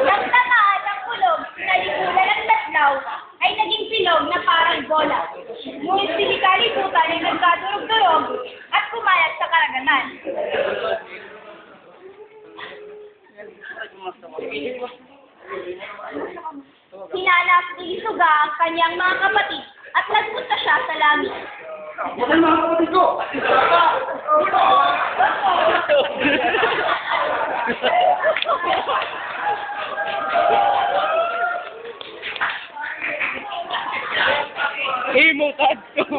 Nang tamaan ng kulog, nalikulan ng tatlaw, ay naging silog na parang bola. Ngunit sinikalibutan ay nagkadurog-durog at kumayat sa karaganan. Hinanap ni Lisuga ang kanyang mga kapatid at nagpunta siya sa langit. Yan mga kapatid ko! Imutad ko!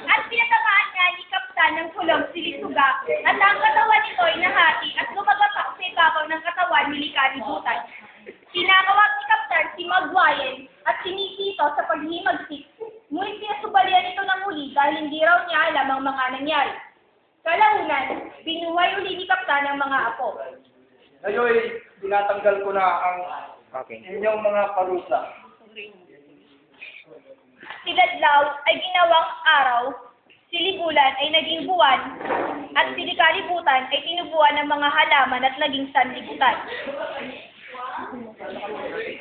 At pinatamaan nga ni Kapitan ng kulog si Lisuga at ang katawan nito ay nahati at lumagapak sa ibabaw ng katawan ni Likalibutan. Kinakawag ni Kapitan si Magwayen at sinisito sa paghihimagsik, ngunit pinasubalian ito ng muli dahil hindi raw niya alam ang mga nangyari. Kalaunan, binuhay uli ni Kapitan ang mga apo. Ngayon, tinatanggal ko na ang inyong mga parusa. Si Ladlaw ay ginawang araw, si Libulan ay naging buwan, at si Likalibutan ay tinubuan ng mga halaman at naging sanlibutan.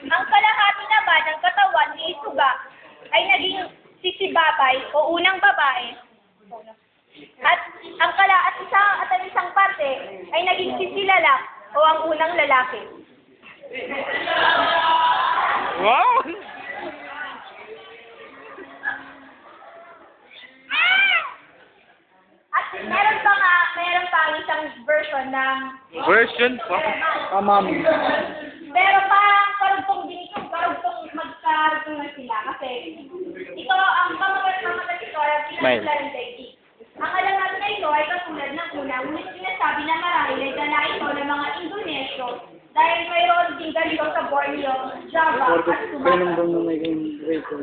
Ang kalahati naman ng katawan ni Lisuga ay naging sisibabay o unang babae, at ang isang parte ay naging sisilalak o ang unang lalaki. Wow! At meron pa ang isang version ng Version pa? Mami. pero parang karugtong din ito, magkarugtong na sila kasi ito ang pamagat ito ay pinasala ng daigdig. Ang alamat na ito ay katulad ng una, ngunit sinasabi na marahil ay dala ito ng mga Indonesyo dahil mayroon din ganito sa Borneo, Java at Sumatra.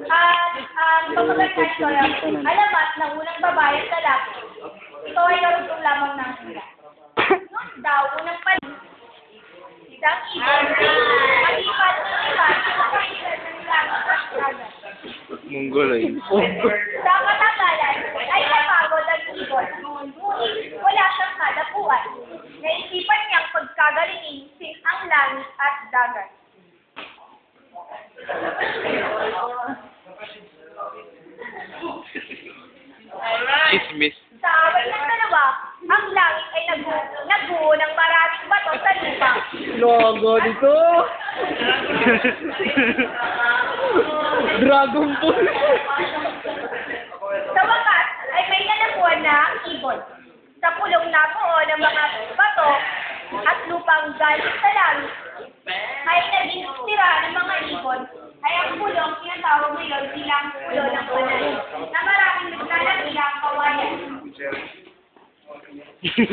At ang pamagat na ito ay alamat ng unang babae at lalaki. Ito ay karugtong lamang ng sila. Noon daw, unang paling, isang ibon, malipat ng iban, kapagitan ng langit at dagat. Mongoloid. Sa katagalan ay napagod ang ibon, ngunit wala siyang kadapuan. Naisipan niyang pagkagalingin ang langit at dagat. Chismis. Sa away ng dalawa, ang langit ay nagbuo ng maraming bato sa lupa. Logo dito! Dragon Ball! Sa wakas ay may nalakuan na ang ibon. Sa pulong na buo ng mga bato at lupang galing sa langit ay naging tira ng mga ibon ay ang pulong tinatawag ngayon bilang pulo ng panay na maraming naglalaglang kawayan.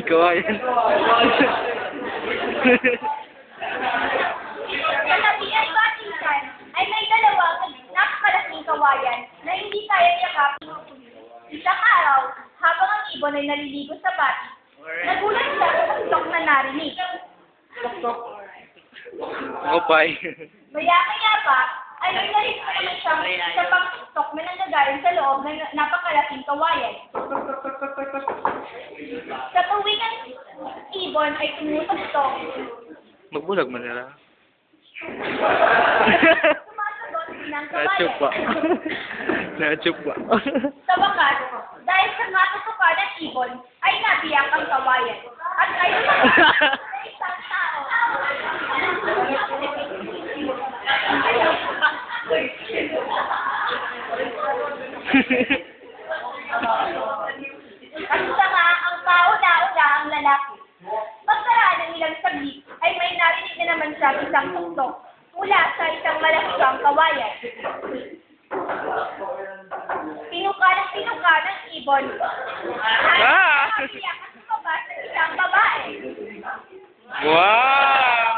Kawayan. Sa tabi at batisan ay may dalawang napakalaking kawayan na hindi kaya yakapin. Isang araw, habang ang ibon ay naliligo sa bati, nagulat siya sa tuktok na narinig. Opay. Maya-maya pa, ay may narinig naman siyang sa pagtuktok na nanggagaling sa loob ng napakalaking kawayan. Sa tuwing ang ibon ay tumutuktok, Magbulag man nila. sumasagot ng Nachup pa. kawayan. Nachup pa. Sa wakas, dahil sa matutukan ng ibon, ay nabiyak ang kawayan. At ay lumabas na isang tao. At isa nga, ang kauna-una ang lalaki. Pagkaraan ng ilang saglit, ay may narinig na naman siya isang tuktok mula sa isang malaking kawayan. Pinuka ng ibon. Ah! At nabiyak at lumabas ng isang babae. Wow!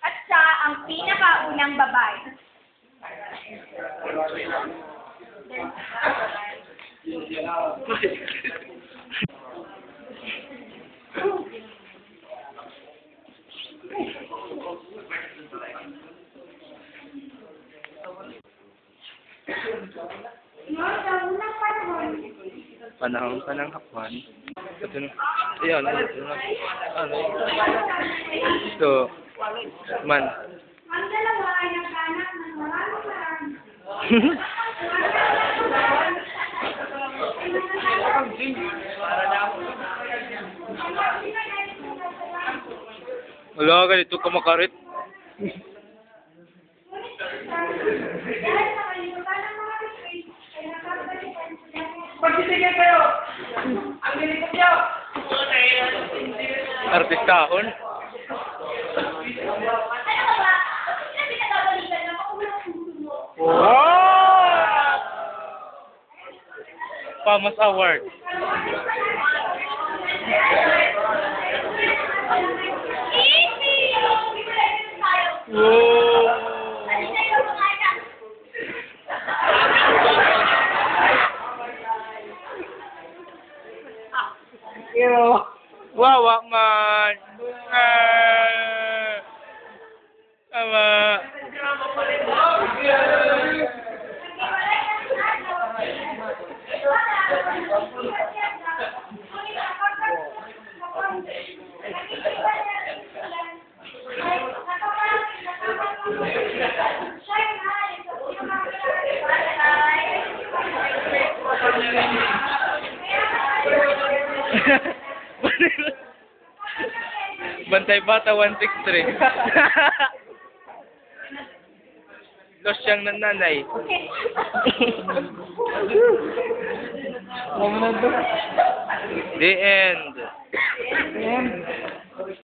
At siya ang pinakaunang babae. Panahon pa ng hapon. Ito na. Ayan, ito na. Ano? Ito. Man. Ang dalawa ay naghanap ng maraming marami. Wala ka dito ka makarit. Pagsisigil kayo! Ang nilikot niyo! Artistahon. Ano ka ba? Bakit sila pinagagalitan na makulang ang puso mo? Wow! Pamas Award. Easy! Bibigyan tayo. Wow! Ano na yung mga anak? Wawa man. Ama. Bantay Bata 163. Los siyang nanay. The end.